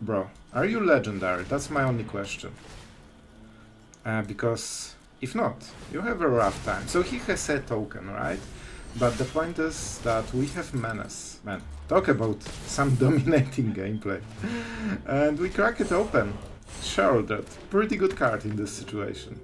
Bro, are you legendary? That's my only question. Because if not, you have a rough time. So he has a token, right? But the point is that we have Menace. Man, talk about some dominating gameplay. And we crack it open. Sheoldred, pretty good card in this situation.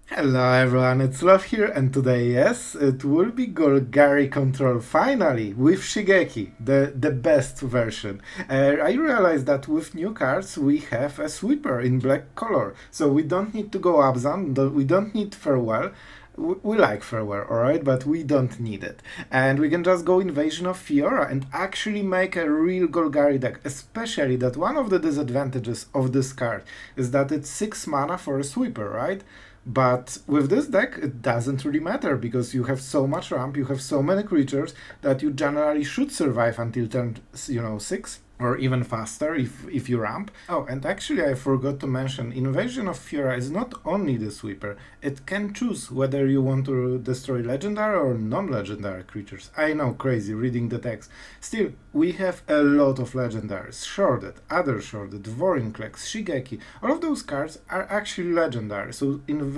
Hello everyone, it's Sloth here, and today, yes, it will be Golgari Control, finally, with Shigeki, the best version. I realized that with new cards we have a sweeper in black color, so we don't need to go Abzan, we don't need Farewell. We like Farewell, alright, but we don't need it. And we can just go Invasion of Fiora and actually make a real Golgari deck, especially that one of the disadvantages of this card is that it's 6 mana for a sweeper, right? But with this deck, it doesn't really matter, because you have so much ramp, you have so many creatures that you generally should survive until turn, 6, or even faster if you ramp. Oh, and actually I forgot to mention, Invasion of Fiora is not only the sweeper, it can choose whether you want to destroy legendary or non-legendary creatures. I know, crazy, reading the text. Still, we have a lot of legendaries. Sheoldred, other Sheoldred, Vorinclex, Shigeki, all of those cards are actually legendary, so in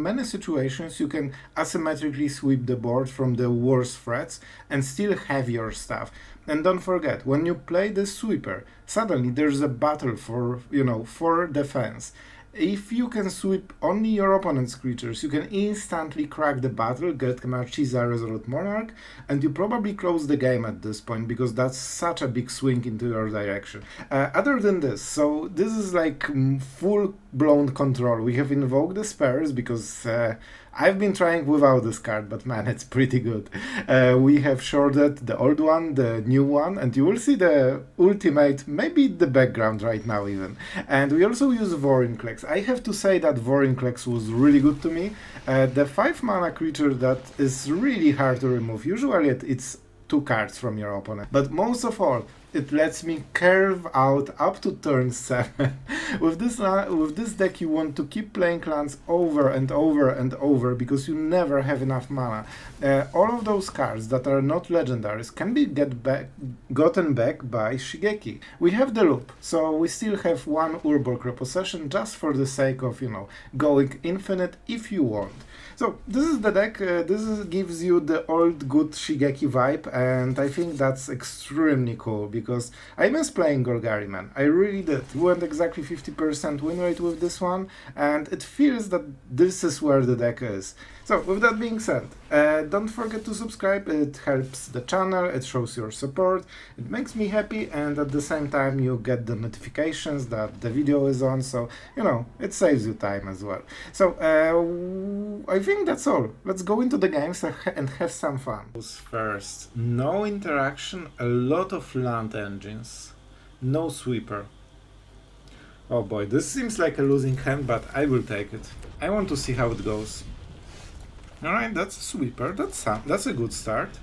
many situations you can asymmetrically sweep the board from the worst threats and still have your stuff. And don't forget, when you play the sweeper, suddenly there's a battle for, for defense. If you can sweep only your opponent's creatures, you can instantly crack the battle, get Marchesa Resolute Monarch, and you probably close the game at this point, because that's such a big swing into your direction. Other than this, so this is like full-blown control. We have invoked the spares, because I've been trying without this card, but man, it's pretty good. We have Sheoldred, the old one, the new one, and you will see the ultimate, maybe the background right now even. And we also use Vorinclex. I have to say that Vorinclex was really good to me. The 5 mana creature that is really hard to remove. Usually it's 2 cards from your opponent, but most of all, it lets me curve out up to turn 7. With this deck you want to keep playing clans over and over and over, because you never have enough mana. All of those cards that are not legendaries can be gotten back by Shigeki. We have the loop, so we still have 1 Urborg Repossession just for the sake of, going infinite if you want. So this is the deck, gives you the old good Shigeki vibe, and I think that's extremely cool, because I miss playing Golgari, man. I really did. We went exactly 50% win rate with this one, and it feels that this is where the deck is. So with that being said, don't forget to subscribe, it helps the channel, it shows your support, it makes me happy, and at the same time you get the notifications that the video is on, so it saves you time as well. So I think that's all. Let's go into the games and have some fun. First, no interaction, a lot of land engines, no sweeper. Oh boy, this seems like a losing hand, but I will take it. I want to see how it goes. Alright, that's a sweeper, that's a good start.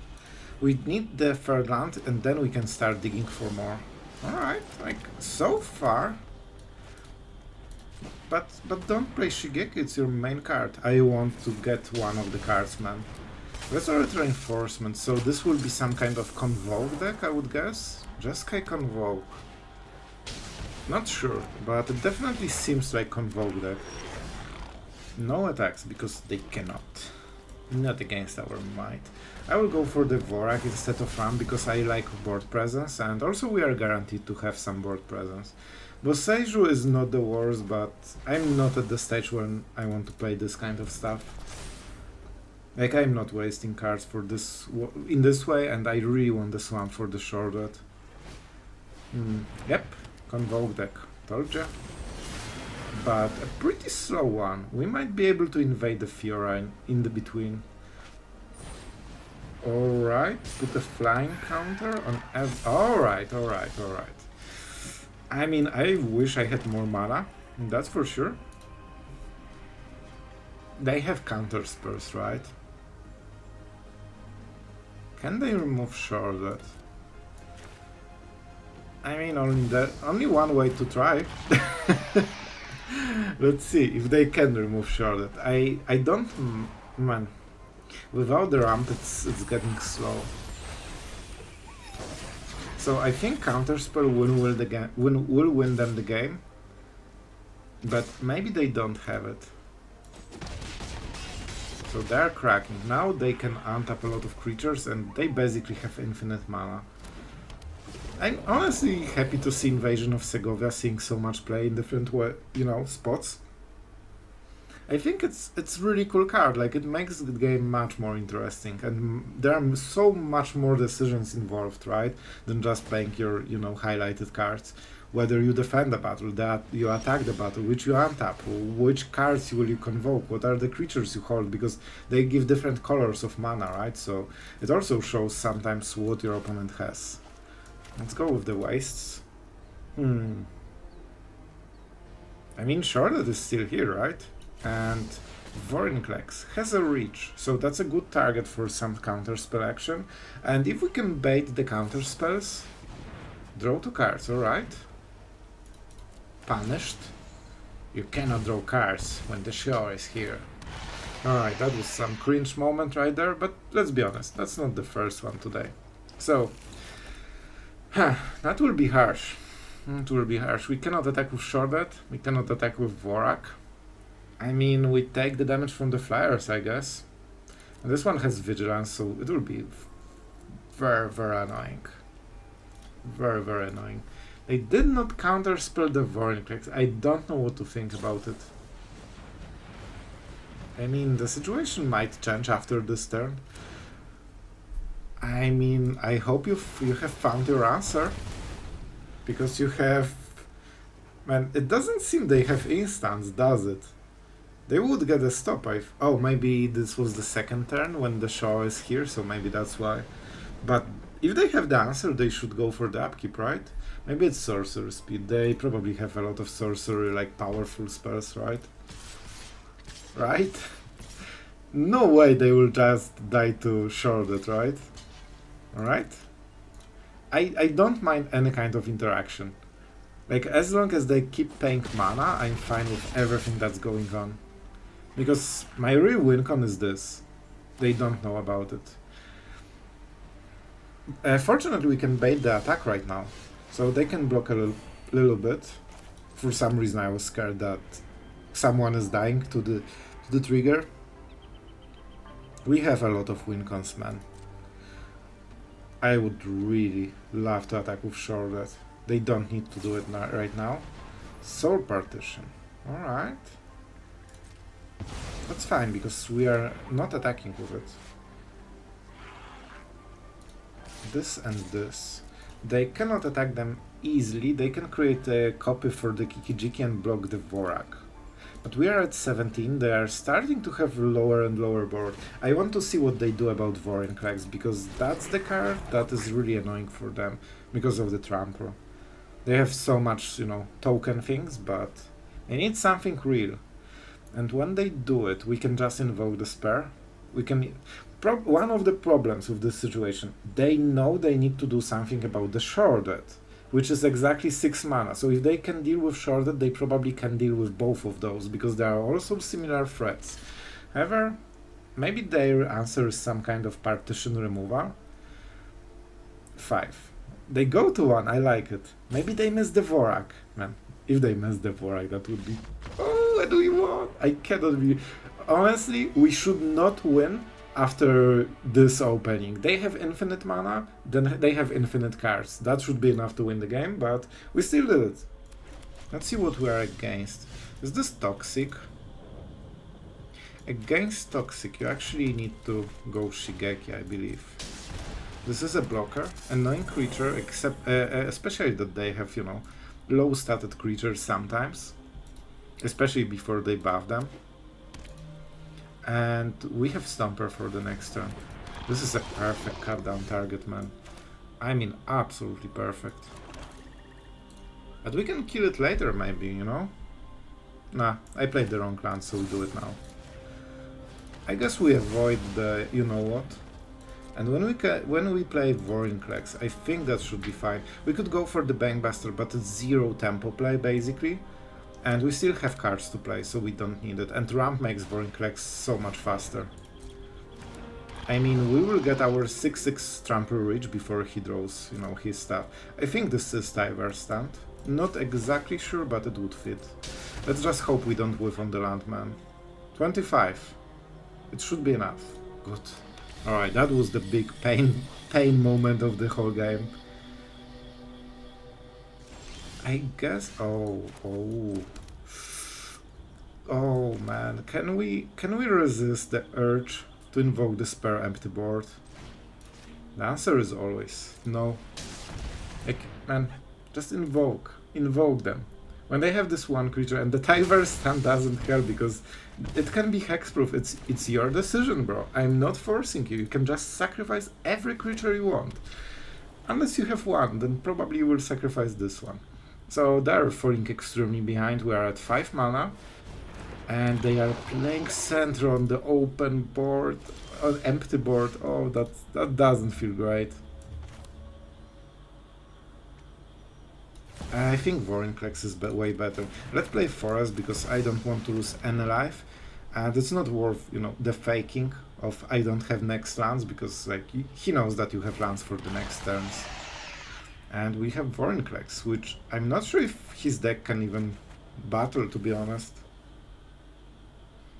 We need the third land, and then we can start digging for more. Alright, like, so far. But don't play Shigeki, it's your main card. I want to get one of the cards, man. Resolute Reinforcement, so this will be some kind of Convoke deck, I would guess? Jeskai Convoke. Not sure, but it definitely seems like Convoke deck. No attacks, because they cannot. Not against our might. I will go for the Vorrac instead of Ram, because I like board presence, and also we are guaranteed to have some board presence. Boseiju is not the worst, but I'm not at the stage when I want to play this kind of stuff. Like, I'm not wasting cards for this in this way, and I really want the Swamp for the Sheoldred. Yep, Convoke deck, told ya. But a pretty slow one. We might be able to invade the Fiora in the between. Alright, put a flying counter on alright. I mean, I wish I had more mana, that's for sure. They have counter spells, right? Can they remove Sheoldred? I mean, only one way to try. Let's see if they can remove Sheoldred. I don't... man. Without the ramp, it's getting slow. So I think Counterspell will win them the game, but maybe they don't have it. So they're cracking. Now they can untap a lot of creatures and they basically have infinite mana. I'm honestly happy to see Invasion of Segovia seeing so much play in different spots. I think it's really cool card. Like, it makes the game much more interesting, and there are so much more decisions involved, right, than just playing your highlighted cards. Whether you defend the battle, that you attack the battle, which you untap, which cards will you convoke, what are the creatures you hold, because they give different colors of mana, right? So it also shows sometimes what your opponent has. Let's go with the Wastes. I mean, Sheoldred is still here, right? And Vorinclex has a reach, so that's a good target for some counterspell action. And if we can bait the counterspells, draw 2 cards, alright? Punished. You cannot draw cards when the SHEO is here. Alright, that was some cringe moment right there, but let's be honest, that's not the first one today. So, that will be harsh. It will be harsh. We cannot attack with Sheoldred, we cannot attack with Vorrac. I mean, we take the damage from the flyers, I guess. And this one has vigilance, so it will be very, very annoying. Very, very annoying. They did not counterspell the Vorinclex. I don't know what to think about it. I mean, the situation might change after this turn. I mean, I hope you have found your answer. Because you have... Man, it doesn't seem they have instants, does it? They would get a stop. Oh, maybe this was the second turn when the SHEO is here, so maybe that's why. But if they have the answer, they should go for the upkeep, right? Maybe it's sorcerer speed. They probably have a lot of sorcery, like powerful spells, right? Right? No way they will just die to Sheoldred, right? Alright? I don't mind any kind of interaction. Like, as long as they keep paying mana, I'm fine with everything that's going on. Because my real win con is this. They don't know about it. Fortunately, we can bait the attack right now. So they can block a little bit. For some reason I was scared that someone is dying to the trigger. We have a lot of win cons, man. I would really love to attack with Sheoldred. They don't need to do it right now. Soul Partition. Alright. That's fine, because we are not attacking with it. This and this. They cannot attack them easily. They can create a copy for the Kikijiki and block the Vorrac. But we are at 17, they are starting to have lower and lower board. I want to see what they do about Vorinclex, because that's the card that is really annoying for them, because of the trample. They have so much, token things, but they need something real. And when they do it, we can just invoke the spare. We can... one of the problems with this situation, they know they need to do something about the Sheoldred, which is exactly 6 mana. So if they can deal with Sheoldred, they probably can deal with both of those, because there are also similar threats. However, maybe their answer is some kind of partition removal. 5. They go to 1, I like it. Maybe they miss the Vorrac. Man, if they miss the Vorrac, that would be... Oh, what do you want? I cannot be... Honestly, we should not win after this opening. They have infinite mana, then they have infinite cards. That should be enough to win the game, but we still did it. Let's see what we are against. Is this toxic? Against toxic, you actually need to go Shigeki, I believe. This is a blocker, annoying creature, except especially that they have, low stated creatures sometimes, especially before they buff them. And we have Stomper for the next turn. This is a perfect cut down target, man. I mean, absolutely perfect. But we can kill it later, maybe, Nah, I played the wrong land, so we do it now. I guess we avoid the you-know-what. And when we play Vorinclex, I think that should be fine. We could go for the Bankbuster, but it's 0 tempo play, basically. And we still have cards to play, so we don't need it. And ramp makes Vorinclex so much faster. I mean, we will get our 6/6 trample reach before he draws, you know, his stuff. I think this is Tyver stand. Not exactly sure, but it would fit. Let's just hope we don't whiff on the landman. 25. It should be enough. Good. Alright, that was the big pain moment of the whole game. I guess... Oh man, can we resist the urge to invoke the spare empty board? The answer is always no. Like, man, just invoke them. When they have this one creature, and the Tyver stand doesn't help because it can be hexproof. It's your decision, bro. I'm not forcing you. You can just sacrifice every creature you want. Unless you have one, then probably you will sacrifice this one. So they're falling extremely behind. We are at 5 mana. And they are playing center on the open board, on empty board. Oh, that doesn't feel great. I think Vorinclex is way better. Let's play Forest because I don't want to lose any life, and it's not worth, you know, the faking of I don't have next lands, because like he knows that you have lands for the next turns. And we have Vorinclex, which I'm not sure if his deck can even battle, to be honest.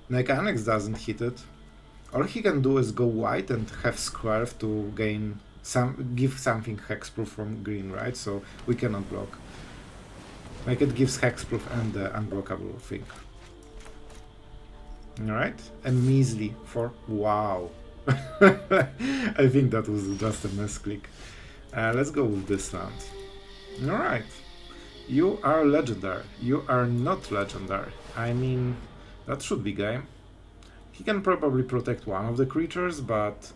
Mechanics doesn't hit it. All he can do is go white and have Scarf to gain give something hexproof from green, right? So we cannot block. Like, it gives hexproof and the unblockable thing. Alright, and measly for wow. I think that was just a misclick. Let's go with this land. Alright, you are legendary. You are not legendary. I mean, that should be game. He can probably protect one of the creatures, but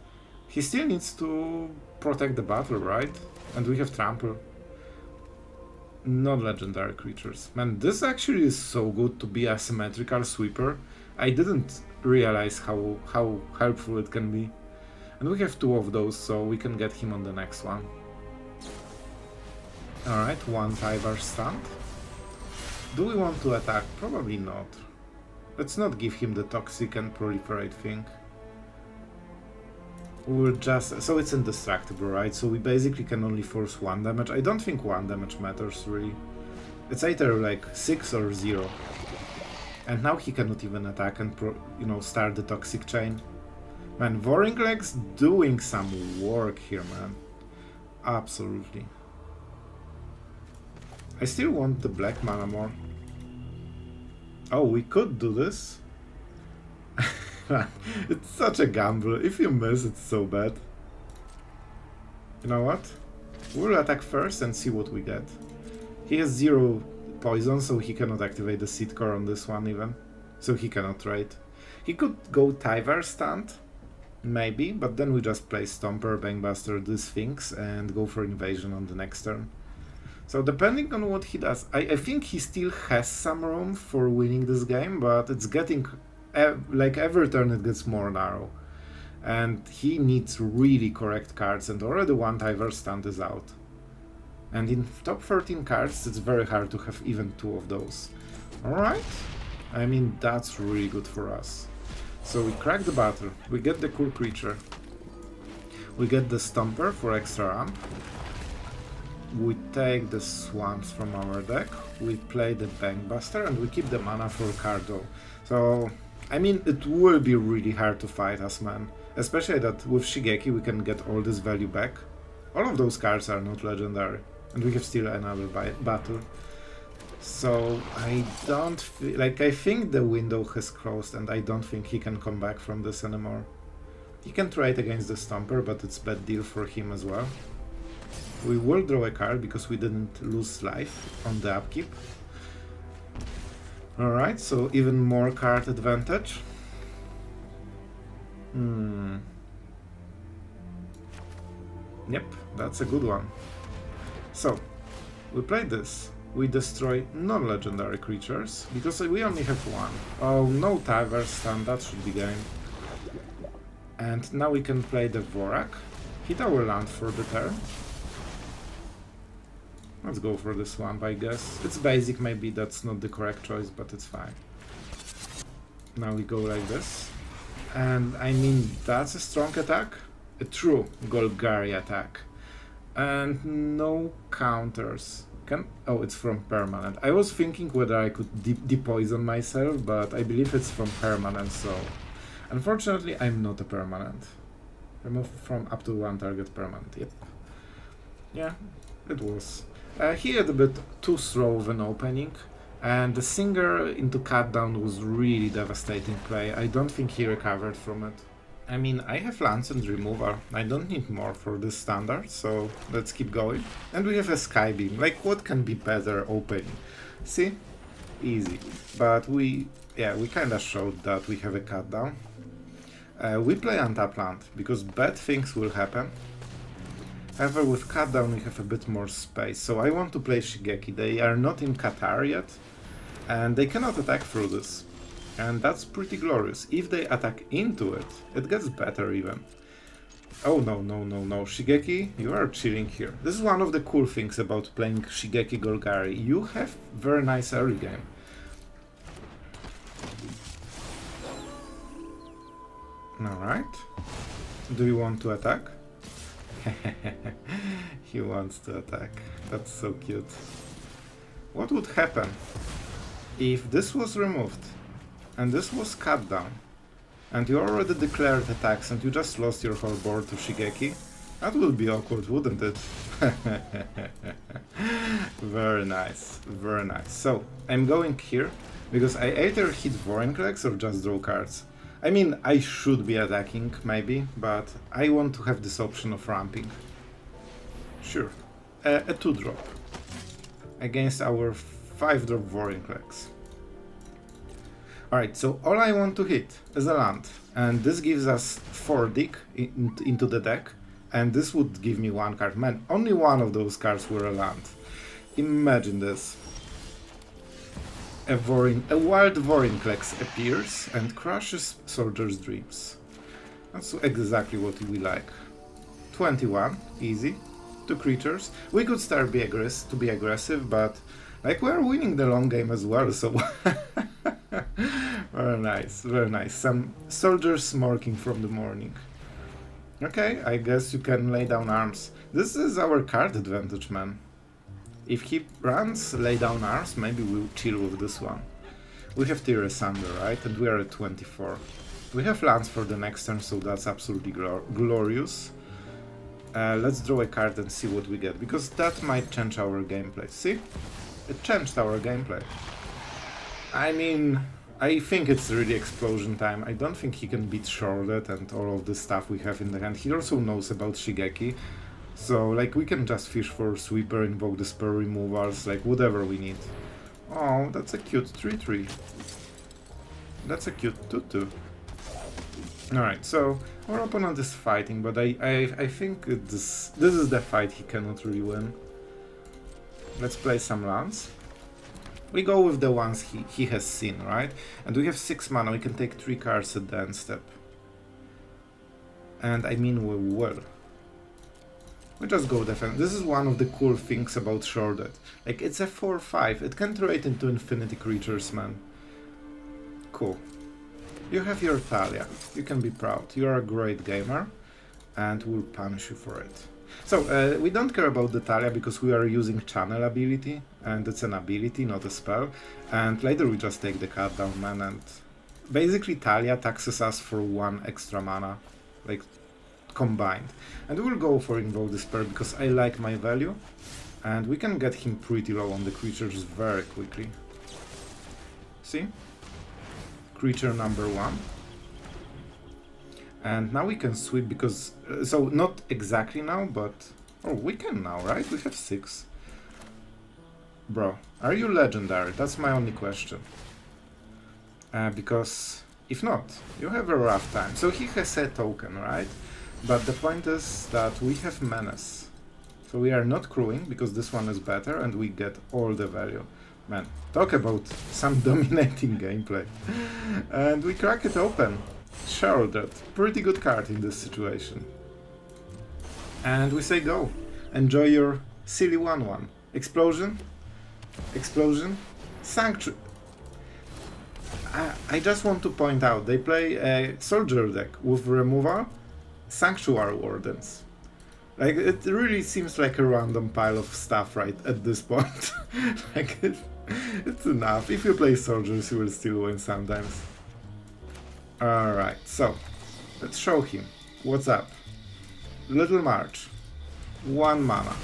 he still needs to protect the battle, right? And we have trample. Non-legendary creatures. Man, this actually is so good to be a symmetrical sweeper. I didn't realize how helpful it can be. And we have 2 of those, so we can get him on the next one. Alright, 1 Tyver stand. Do we want to attack? Probably not. Let's not give him the toxic and proliferate thing. We'll just... So it's indestructible, right? So we basically can only force 1 damage. I don't think 1 damage matters, really. It's either like 6 or 0. And now he cannot even attack and, you know, start the toxic chain. Man, Vorinclex doing some work here, man. Absolutely. I still want the black mana more. Oh, we could do this. It's such a gamble. If you miss, it's so bad. You know what? We'll attack first and see what we get. He has 0 poison, so he cannot activate the seed core on this one even. So he cannot trade. He could go Tyver stand, maybe, but then we just play Stomper, Bankbuster, these things, and go for invasion on the next turn. So depending on what he does, I think he still has some room for winning this game, but it's getting... like every turn it gets more narrow. And he needs really correct cards, and already 1 Tyver stand is out. And in top 13 cards, it's very hard to have even 2 of those. Alright, I mean, that's really good for us. So we crack the battle, we get the cool creature, we get the Stomper for extra ramp, we take the Swamps from our deck, we play the Bankbuster, and we keep the mana for Cardo. So, I mean, it will be really hard to fight us, man. Especially that with Shigeki we can get all this value back. All of those cards are not legendary, and we have still another battle. So I don't feel like, I think the window has closed, and I don't think he can come back from this anymore. He can trade against the Stomper, but it's bad deal for him as well. We will draw a card because we didn't lose life on the upkeep. Alright, so even more card advantage. Yep, that's a good one. So, we play this. We destroy non-legendary creatures, because we only have 1. Oh, no Tyver stand, that should be game. And now we can play the Vorrac, hit our land for the turn. Let's go for the Swamp, I guess. It's basic, maybe that's not the correct choice, but it's fine. Now we go like this. And I mean, that's a strong attack. A true Golgari attack. And no counters. Oh, it's from permanent. I was thinking whether I could depoison myself, but I believe it's from permanent, so... Unfortunately, I'm not a permanent. Remove from up to 1 target permanent, yep. Yeah, it was. He had a bit too slow of an opening, and the Singer into cut down was really devastating play. I don't think he recovered from it. I mean, I have Lance and Removal. I don't need more for this standard, so let's keep going. And we have a Sky Beam. Like, what can be better opening? See? Easy. But we kinda showed that we have a cut down. We play untap land, because bad things will happen. However, with cut down we have a bit more space, so I want to play Shigeki. They are not in Qatar yet, and they cannot attack through this. And that's pretty glorious. If they attack into it, it gets better even. Oh no, no, no, no. Shigeki, you are chilling here. This is one of the cool things about playing Shigeki Golgari. You have very nice early game. Alright. Do you want to attack? He wants to attack. That's so cute. What would happen if this was removed? And this was cut down, and you already declared attacks and you just lost your whole board to Shigeki? That would be awkward, wouldn't it? Very nice, very nice. So, I'm going here, because I either hit Vorinclex or just draw cards. I mean, I should be attacking, maybe, but I want to have this option of ramping. Sure. A 2-drop. Against our 5-drop Vorinclex. Alright, so all I want to hit is a land, and this gives us 4 dig into the deck, and this would give me 1 card. Man, only one of those cards were a land. Imagine this. A wild Vorinclex appears and crushes Soldier's Dreams. That's exactly what we like. 21, easy. 2 creatures. We could start to be aggressive, but like we're winning the long game as well, so... Very nice, very nice. Some soldiers smirking from the morning. Okay, I guess you can lay down arms. This is our card advantage, man. If he runs lay down arms, maybe we'll chill with this one. We have Tier Asunder, right? And we are at 24. We have lands for the next turn, so that's absolutely glorious. Let's draw a card and see what we get, because that might change our gameplay. See? It changed our gameplay. I mean, I think it's really explosion time. I don't think he can beat Sheoldred and all of the stuff we have in the hand. He also knows about Shigeki. So, like, we can just fish for Sweeper, invoke the spell removals, like, whatever we need. Oh, that's a cute 3-3. That's a cute 2-2. Alright, so, our opponent is fighting, but I think this is the fight he cannot really win. Let's play some lands. We go with the ones he has seen, right? And we have 6 mana, we can take 3 cards at the end step. And I mean we will. We just go defend. This is one of the cool things about Sheoldred. Like, it's a 4-5, it can trade into infinity creatures, man. Cool. You have your Talia, you can be proud. You are a great gamer, and we'll punish you for it. So, we don't care about the Talia because we are using channel ability, and it's an ability, not a spell. And later we just take the cut down, man, and basically Talia taxes us for 1 extra mana, like, combined. And we'll go for Invoke Despair because I like my value, and we can get him pretty low on the creatures very quickly. See? Creature number 1. And now we can sweep because... so, not exactly now, but... oh, we can now, right? We have 6. Bro, are you legendary? That's my only question. Because if not, you have a rough time. So he has a token, right? But the point is that we have Menace. So we are not crewing, because this one is better, and we get all the value. Man, talk about some dominating gameplay. And we crack it open. Sheoldred, pretty good card in this situation. And we say go. Enjoy your silly 1-1. Explosion. Explosion. Sanctuary. I just want to point out, they play a soldier deck with removal, Sanctuary Wardens. Like, it really seems like a random pile of stuff right at this point. Like, it's enough. If you play soldiers, you will still win sometimes. Alright, so, let's show him. What's up? Little March. 1 mana.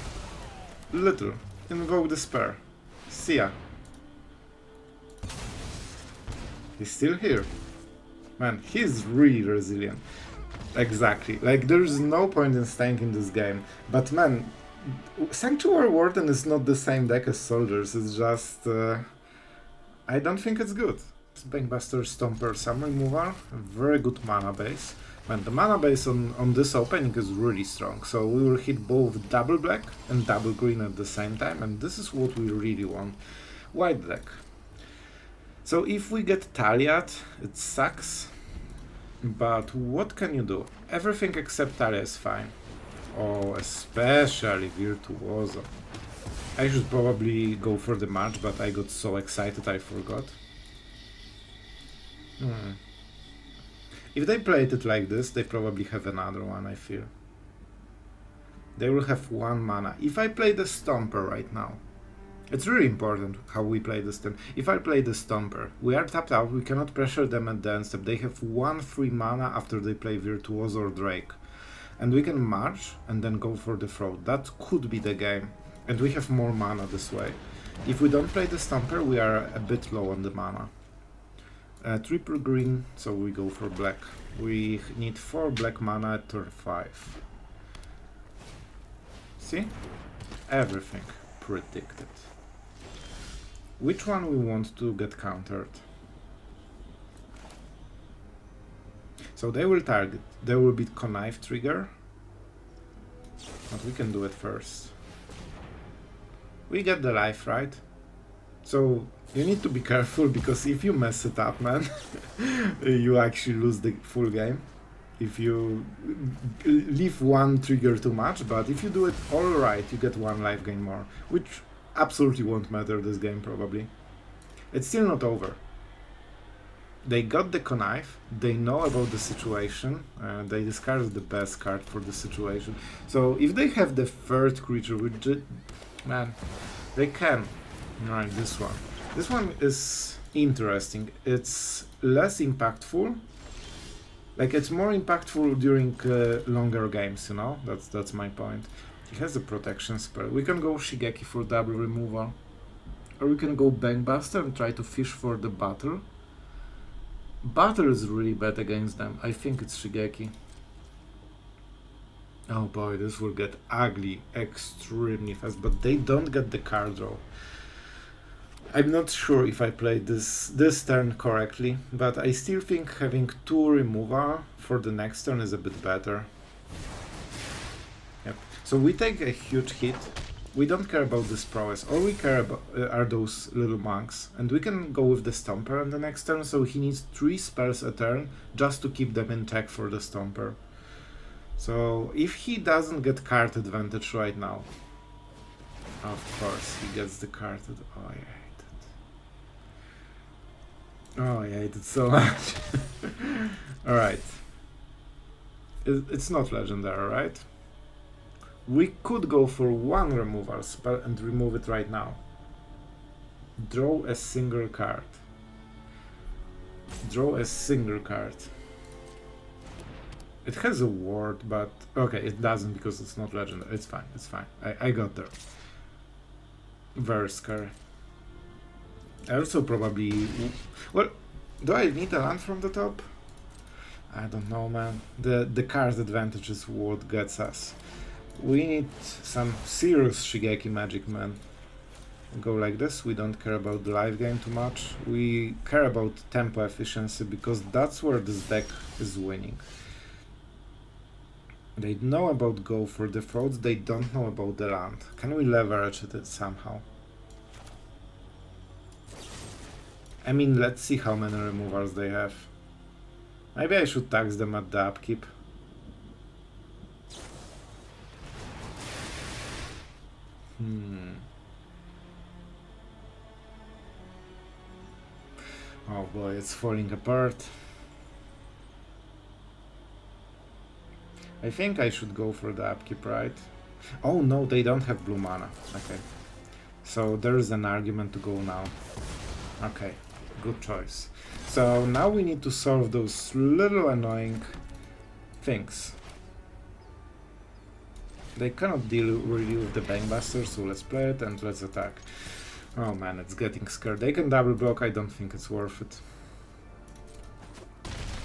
Little. Invoke Despair. See ya. He's still here. Man, he's really resilient. Exactly. Like, there's no point in staying in this game. But man, Sanctuary Warden is not the same deck as Soldiers. It's just... I don't think it's good. Bankbuster, Stomper, some removal. Very good mana base. Man, the mana base on this opening is really strong. So we will hit both double black and double green at the same time. And this is what we really want. White deck. So if we get Taliat, it sucks. But what can you do? Everything except Talia is fine. Oh, especially Virtuoso. I should probably go for the match, but I got so excited I forgot. If they played it like this, they probably have another one, I feel. They will have 1 mana. If I play the Stomper right now, it's really important how we play this turn. If I play the Stomper, we are tapped out, we cannot pressure them at the end step. They have 1 free mana after they play Virtuoso or Drake. And we can march and then go for the throat. That could be the game. And we have more mana this way. If we don't play the Stomper, we are a bit low on the mana. Triple green, so we go for black. We need 4 black mana at turn 5. See? Everything predicted. Which one we want to get countered? So they will target. There will be connive trigger. But we can do it first. We get the life, right? So you need to be careful, because if you mess it up, man, you actually lose the full game. If you leave 1 trigger too much, but if you do it all right, you get 1 life gain more, which absolutely won't matter this game probably. It's still not over. They got the connive, they know about the situation, they discarded the best card for the situation. So if they have the 3rd creature, which, man, they can. Alright, this one. This one is interesting. It's less impactful. Like, it's more impactful during longer games, you know? That's my point. He has a protection spell. We can go Shigeki for double removal. Or we can go Bankbuster and try to fish for the battle. Battle is really bad against them. I think it's Shigeki. Oh boy, this will get ugly extremely fast, but they don't get the card draw. I'm not sure if I played this turn correctly, but I still think having 2 removal for the next turn is a bit better. Yep. So we take a huge hit. We don't care about this prowess. All we care about are those little monks. And we can go with the Stomper on the next turn, so he needs 3 spells a turn just to keep them in check for the Stomper. So if he doesn't get card advantage right now, of course he gets the card. Oh, I hate it. Oh, I hate it so much. Alright. It's not legendary, right? We could go for 1 removal spell and remove it right now. Draw a single card. Draw a single card. It has a ward, but okay, it doesn't because it's not legendary. It's fine, it's fine. I got there. Very scary. I also probably... Well, do I need a land from the top? I don't know, man. The card advantage is what gets us. We need some serious Shigeki magic, man. Go like this. We don't care about the life gain too much. We care about tempo efficiency, because that's where this deck is winning. They know about go for the frauds, they don't know about the land. Can we leverage it somehow? I mean, let's see how many removals they have. Maybe I should tax them at the upkeep. Oh boy, it's falling apart. I think I should go for the upkeep, right? Oh no, they don't have blue mana. Okay. So there is an argument to go now. Okay, good choice. So now we need to solve those little annoying things. They cannot deal really with the Bankbuster, so let's play it and let's attack. Oh man, it's getting scared. They can double block, I don't think it's worth it.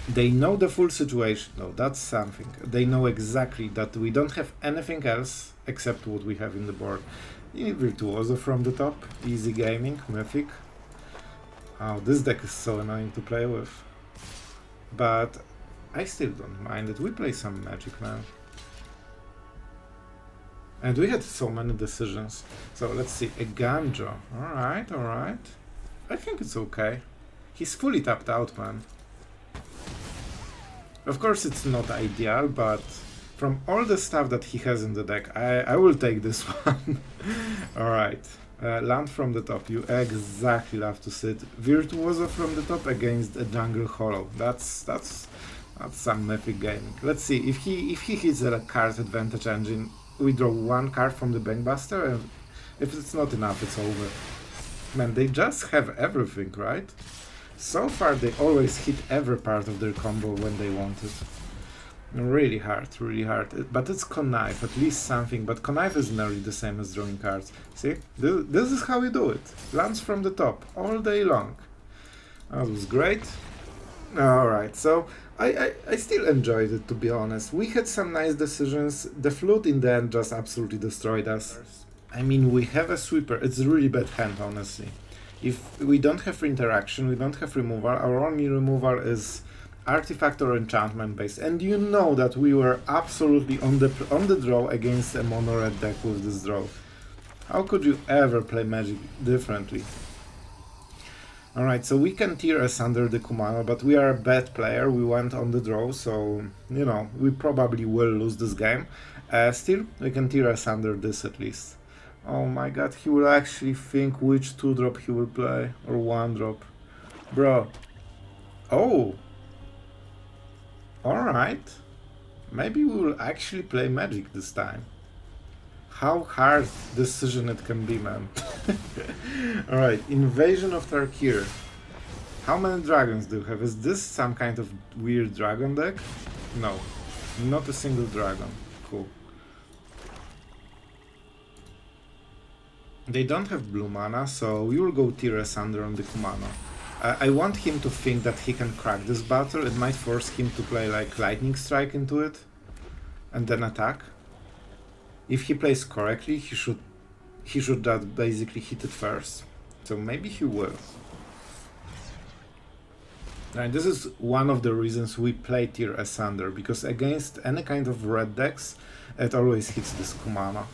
They know the full situation, though, that's something. They know exactly that we don't have anything else except what we have in the board. Virtuoso from the top, easy gaming, Mythic. Oh, this deck is so annoying to play with. But I still don't mind it. We play some Magic, man. And we had so many decisions. So let's see, a Ganjo. Alright, alright. I think it's okay. He's fully tapped out, man. Of course it's not ideal, but from all the stuff that he has in the deck, I will take this one. Alright, land from the top, you exactly love to sit. Virtuoso from the top against a jungle hollow. That's some Mythic gaming. Let's see, if he hits a card advantage engine, we draw one card from the Bankbuster, and if it's not enough, it's over. Man, they just have everything, right? So far they always hit every part of their combo when they want it. Really hard, really hard. But it's connive, at least something. But connive is nearly the same as drawing cards. See? This is how we do it. Lands from the top, all day long. That was great. Alright, so I still enjoyed it, to be honest. We had some nice decisions. The flute in the end just absolutely destroyed us. I mean, we have a sweeper. It's a really bad hand, honestly. If we don't have interaction, we don't have removal, our only removal is artifact or enchantment based, and you know that we were absolutely on the draw against a mono red deck with this draw. How could you ever play Magic differently? Alright, so we can tear asunder the Kumano, but we are a bad player, we went on the draw, so, you know, we probably will lose this game. Still, we can tear asunder this at least. Oh my god, he will actually think which 2-drop he will play, or 1-drop. Bro. Oh! Alright. Maybe we will actually play Magic this time. How hard decision it can be, man. Alright, Invasion of Fiora. How many dragons do you have? Is this some kind of weird dragon deck? No. Not a single dragon. Cool. They don't have blue mana, so we will go tier asunder on the Kumano. I want him to think that he can crack this battle. It might force him to play like Lightning Strike into it and then attack. If he plays correctly, he should just basically hit it first. So maybe he will. And this is one of the reasons we play tier asunder, because against any kind of red decks, it always hits this Kumano.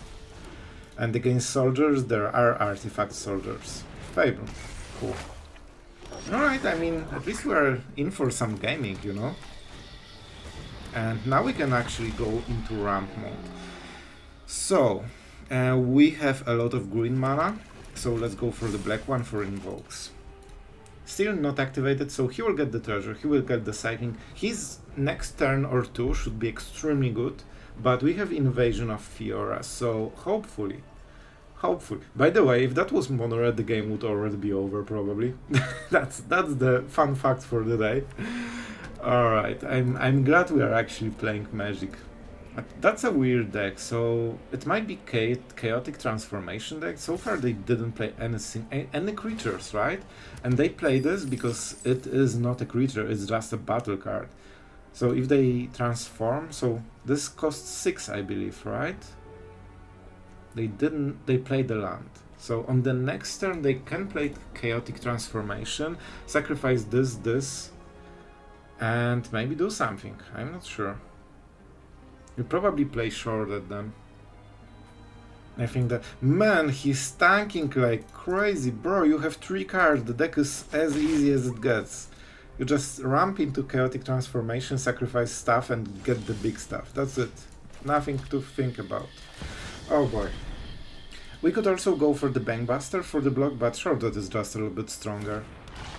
And against soldiers, there are artifact soldiers. Fable. Cool. Alright, I mean, at least we are in for some gaming, you know? And now we can actually go into ramp mode. So, we have a lot of green mana, so let's go for the black one for invokes. Still not activated, so he will get the treasure, he will get the cycling. His next turn or two should be extremely good. But we have Invasion of Fiora, so hopefully. By the way, if that was mono red, the game would already be over, probably. that's the fun fact for the day. Alright, I'm glad we are actually playing Magic. That's a weird deck, so it might be chaotic transformation deck. So far they didn't play any creatures, right? And they play this because it is not a creature, it's just a battle card. So if they transform, so this costs 6, I believe, right? They played the land. So on the next turn they can play chaotic transformation, sacrifice this, and maybe do something. I'm not sure. You probably play Sheoldred then. I think that... Man, he's tanking like crazy, bro. You have 3 cards, the deck is as easy as it gets. You just ramp into chaotic transformation, sacrifice stuff and get the big stuff. That's it. Nothing to think about. Oh boy. We could also go for the Bankbuster for the block, but Sheoldred is just a little bit stronger.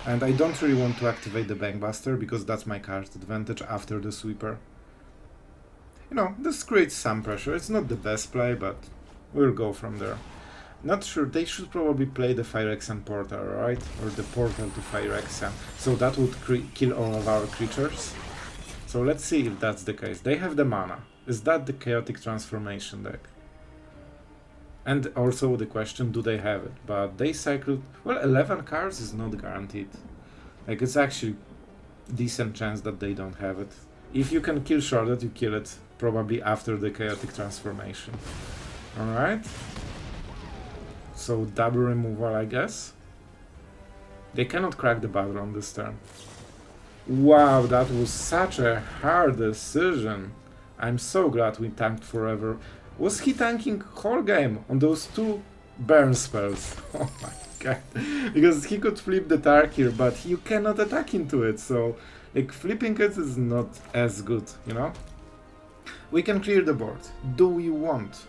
And I don't really want to activate the Bankbuster because that's my card advantage after the sweeper. You know, this creates some pressure. It's not the best play, but we'll go from there. Not sure, they should probably play the Phyrexian Portal, right? Or the Portal to Phyrexian. So that would kill all of our creatures. So let's see if that's the case. They have the mana. Is that the Chaotic Transformation deck? And also the question, do they have it? But they cycled... Well, 11 cards is not guaranteed. Like, it's actually decent chance that they don't have it. If you can kill Sheoldred, you kill it probably after the Chaotic Transformation. Alright. So double removal, I guess. They cannot crack the battle on this turn. Wow, that was such a hard decision. I'm so glad we tanked forever. Was he tanking whole game on those 2 burn spells? Oh my god. Because he could flip the Tarkir, but you cannot attack into it, so like flipping it is not as good, you know? We can clear the board. Do we want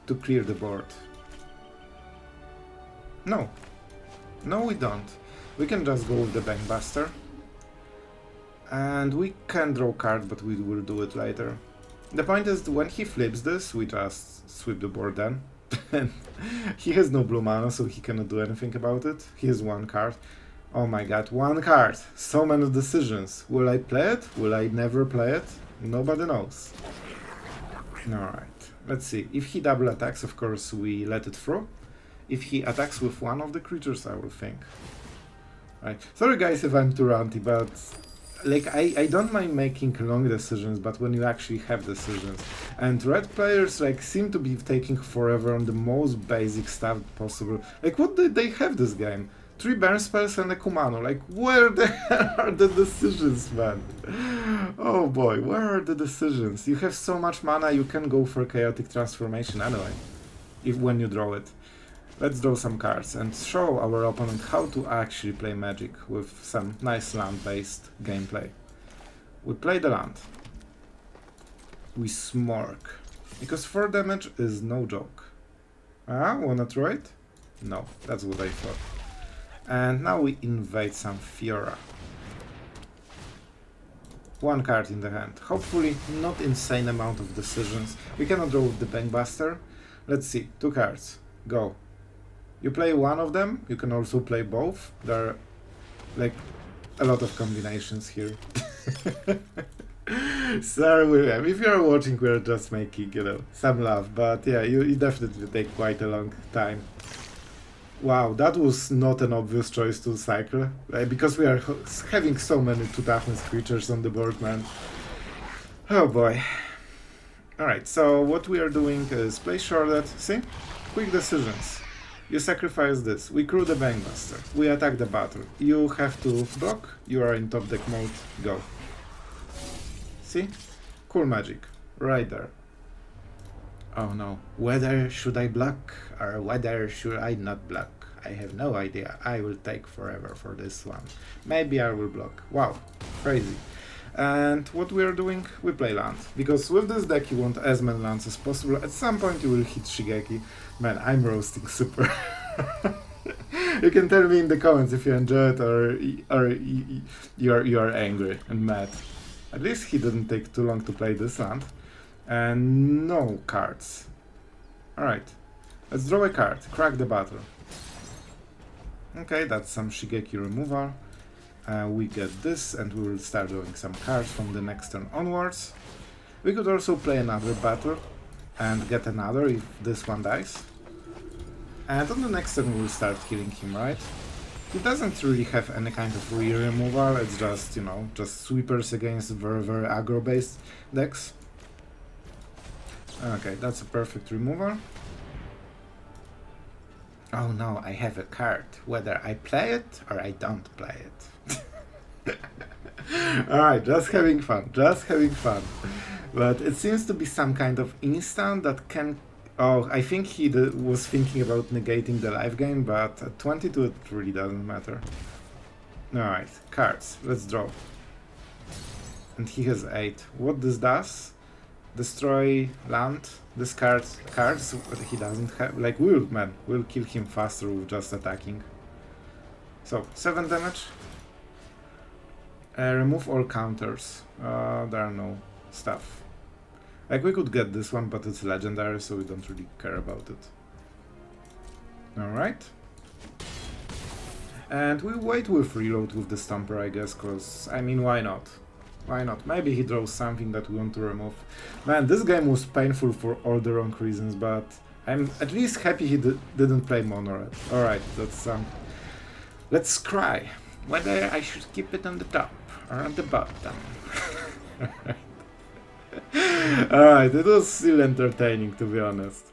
to clear the board? No. No, we don't. We can just go with the Bankbuster. And we can draw card, but we will do it later. The point is, when he flips this, we just sweep the board then. And he has no blue mana, so he cannot do anything about it. He has 1 card. Oh my god, 1 card! So many decisions. Will I play it? Will I never play it? Nobody knows. Alright, let's see. If he double attacks, of course, we let it through. If he attacks with 1 of the creatures, I will think. Right. Sorry guys if I'm too ranty, but... Like, I don't mind making long decisions, but when you actually have decisions. And red players, like, seem to be taking forever on the most basic stuff possible. Like, what did they have this game? 3 burn spells and a Kumano. Like, where the hell are the decisions, man? Oh boy, where are the decisions? You have so much mana, you can go for Chaotic Transformation anyway. When you draw it. Let's draw some cards and show our opponent how to actually play Magic with some nice land-based gameplay. We play the land. We Smork. Because 4 damage is no joke. Ah, wanna try it? No, that's what I thought. And now we invade some Fiora. 1 card in the hand. Hopefully not insane amount of decisions. We cannot draw with the Bankbuster. Let's see, 2 cards. Go. You play 1 of them, you can also play both. There are, like, a lot of combinations here. Sorry, William, if you're watching, we're just making, you know, some laugh. But yeah, you definitely take quite a long time. Wow, that was not an obvious choice to cycle. Because we are having so many 2 toughness creatures on the board, man. Oh boy. Alright, so what we are doing is play Sheoldred. See? Quick decisions. You sacrifice this, we crew the Bankbuster, we attack the battle. You have to block, you are in top deck mode, go. See? Cool magic, right there. Oh no, whether should I block or whether should I not block? I have no idea, I will take forever for this one. Maybe I will block. Wow, crazy. And what we are doing? We play land. Because with this deck you want as many lands as possible. At some point you will hit Shigeki. Man, I'm roasting super. You can tell me in the comments if you enjoy it or you are angry and mad. At least he didn't take too long to play this land. And no cards. Alright. Let's draw a card. Crack the battle. Okay, that's some Shigeki removal. We get this and we will start drawing some cards from the next turn onwards. We could also play another battle and get another if this one dies. And on the next turn we will start killing him, right? He doesn't really have any kind of real removal, it's just, you know, just sweepers against very aggro based decks. Okay, that's a perfect removal. Oh no, I have a card, whether I play it or I don't play it. Alright, just having fun, just having fun. But it seems to be some kind of instant that can... Oh, I think he was thinking about negating the life gain, but at 22 it really doesn't matter. Alright, cards, let's draw. And he has 8. What this does? Destroy land, discard cards, but he doesn't have... Like, we'll kill him faster with just attacking. So 7 damage. Remove all counters. There are no stuff. Like, we could get this one, but it's legendary, so we don't really care about it. Alright. And we wait with reload with the Stomper, I guess, cause, I mean, why not? Why not? Maybe he draws something that we want to remove. Man, this game was painful for all the wrong reasons, but I'm at least happy he didn't play Mono Red. Alright, that's let's cry. Whether I should keep it on the top or on the bottom. Alright, it was still entertaining, to be honest.